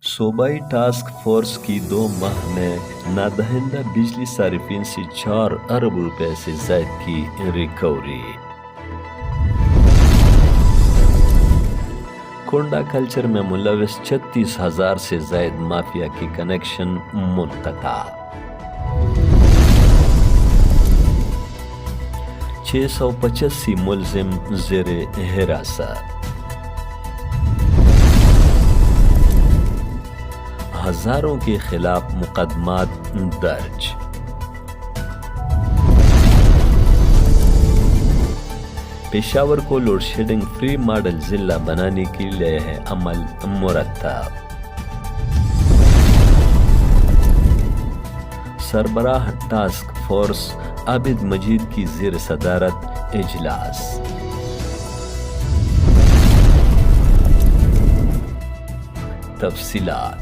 صوبائی task force کی 2 ماہ میں نادہندہ بجلی صارفین سے 4 ارب روپے سے زائد کی ریکوری۔ کونڈا کلچر میں ملوث 36,000 سے زائد مافیا کے کنیکشن منقطع۔ 685 ملزم زیر حراست۔ ہزاروں کے خلاف مقدمات درج۔ پشاور کو لوڈ شیڈنگ فری ماڈل ضلع بنانے کے لیے ہے عمل مرتب۔ سربراہ ٹاسک فورس عابد مجید کی زیر صدارت اجلاس۔ تفصیلات۔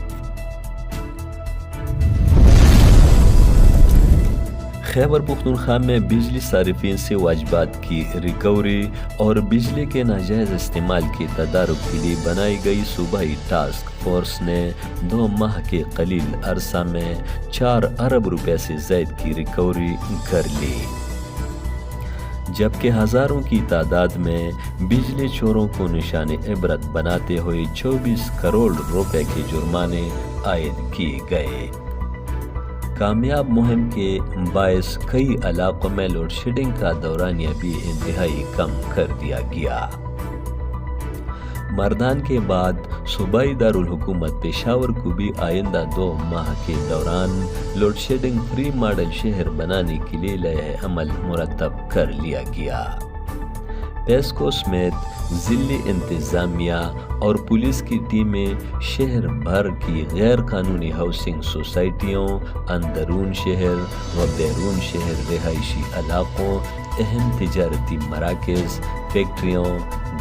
خیبر پختونخوا میں بجلی صارفین سے واجبات کی ریکوری اور بجلی کے ناجائز استعمال کے تدارک کے لیے بنائی گئی صوبائی ٹاسک فورس نے 2 ماہ کے قلیل عرصہ میں 4 ارب روپے سے زائد کی ریکوری کر لی، جبکہ ہزاروں کی تعداد میں بجلی چوروں کو نشان عبرت بناتے ہوئے 24 کروڑ روپے کے جرمانے عائد کیے گئے۔ کامیاب مہم کے باعث کئی علاقوں میں لوڈ شیڈنگ کا دورانیہ بھی انتہائی کم کر دیا گیا۔ مردان کے بعد صوبائی دارالحکومت پشاور کو بھی آئندہ 2 ماہ کے دوران لوڈ شیڈنگ فری ماڈل شہر بنانے کے لیے لائحہ عمل مرتب کر لیا گیا۔ پیسکو سمیت ضلعی انتظامیہ اور پولیس کی ٹیمیں شہر بھر کی غیر قانونی ہاؤسنگ سوسائٹیوں، اندرون شہر و بیرون شہر رہائشی علاقوں، اہم تجارتی مراکز، فیکٹریوں،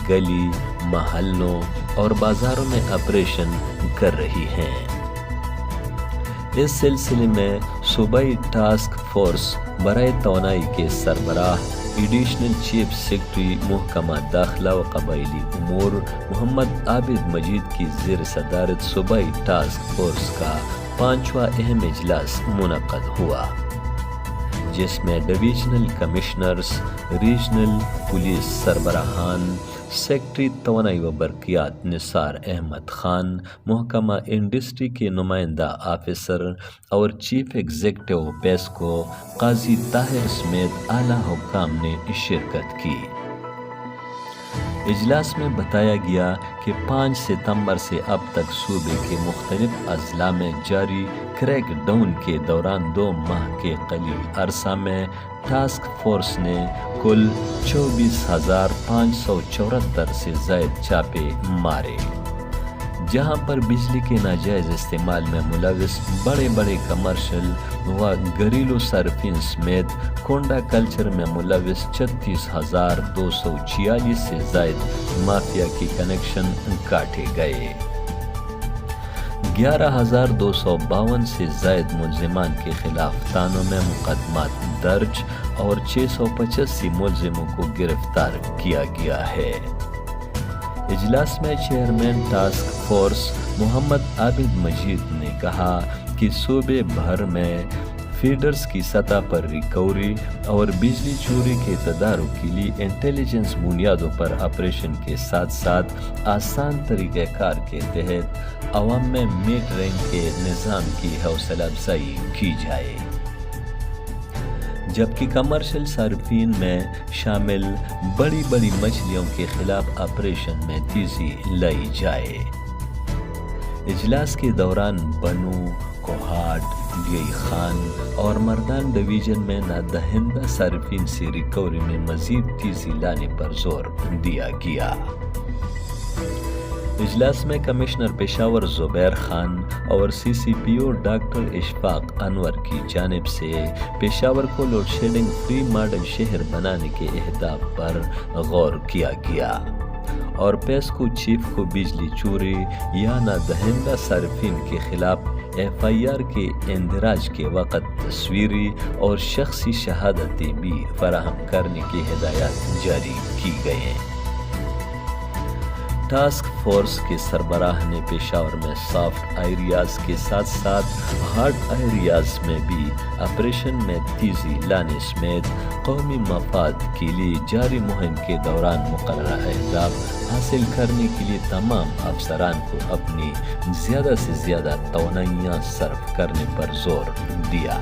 گلی محلوں اور بازاروں میں آپریشن کر رہی ہیں۔ اس سلسلے میں صوبائی ٹاسک فورس برائے توانائی کے سربراہ ایڈیشنل چیف سیکرٹری محکمہ داخلہ و قبائلی امور محمد عابد مجید کی زیر صدارت صوبائی ٹاسک فورس کا 5واں اہم اجلاس منعقد ہوا، جس میں ڈویژنل کمشنرز، ریجنل پولیس سربراہان، سیکرٹری توانائی و برقیات نثار احمد خان، محکمہ انڈسٹری کے نمائندہ آفیسر اور چیف ایگزیکٹو پیسکو قاضی طاہر سمیت اعلیٰ حکام نے شرکت کی۔ اجلاس میں بتایا گیا کہ 5 ستمبر سے اب تک صوبے کے مختلف اضلاع میں جاری کریک ڈاؤن کے دوران 2 ماہ کے قلیل عرصہ میں ٹاسک فورس نے کل 24,574 سے زائد چھاپے مارے، جہاں پر بجلی کے ناجائز استعمال میں ملوث بڑے بڑے کمرشل و گھریلو صارفین سمیت کونڈا کلچر میں ملوث 36,246 سے زائد مافیا کے کنیکشن کاٹے گئے۔ 11,252 سے زائد ملزمان کے خلاف تھانوں میں مقدمات درج اور 685 ملزموں کو گرفتار کیا گیا ہے۔ اجلاس میں چیئرمین ٹاسک فورس محمد عابد مجید نے کہا کہ صوبے بھر میں فیڈرز کی سطح پر ریکوری اور بجلی چوری کے تدارک کے لیے انٹیلیجنس بنیادوں پر آپریشن کے ساتھ ساتھ آسان طریقہ کار کے تحت عوام میں میٹرنگ کے نظام کی حوصلہ افزائی کی جائے، جبکہ کمرشل صارفین میں شامل بڑی بڑی مچھلیوں کے خلاف آپریشن میں تیزی لائی جائے۔ اجلاس کے دوران بنو، کوہاٹ، ڈی خان اور مردان ڈویژن میں نادہندہ صارفین سے ریکوری میں مزید تیزی لانے پر زور دیا گیا۔ اجلاس میں کمشنر پشاور زبیر خان اور سی سی پی او ڈاکٹر اشفاق انور کی جانب سے پشاور کو لوڈ شیڈنگ فری ماڈل شہر بنانے کے اہداف پر غور کیا گیا اور پیسکو چیف کو بجلی چوری یا نادہندہ صارفین کے خلاف ایف آئی آر کے اندراج کے وقت تصویری اور شخصی شہادتیں بھی فراہم کرنے کی ہدایات جاری کی گئی ہیں۔ ٹاسک فورس کے سربراہ نے پشاور میں سافٹ ایریاز کے ساتھ ساتھ ہارڈ ایریاز میں بھی آپریشن میں تیزی لانے سمیت قومی مفاد کے لیے جاری مہم کے دوران مقررہ اہداف حاصل کرنے کے لیے تمام افسران کو اپنی زیادہ سے زیادہ توانائیاں صرف کرنے پر زور دیا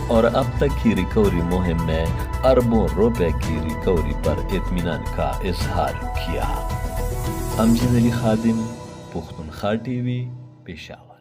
اور اب تک کی ریکوری مہم میں اربوں روپے کی ریکوری پر اطمینان کا اظہار کیا۔ امجد علی خادم، پختونخوا ٹی وی، پشاور۔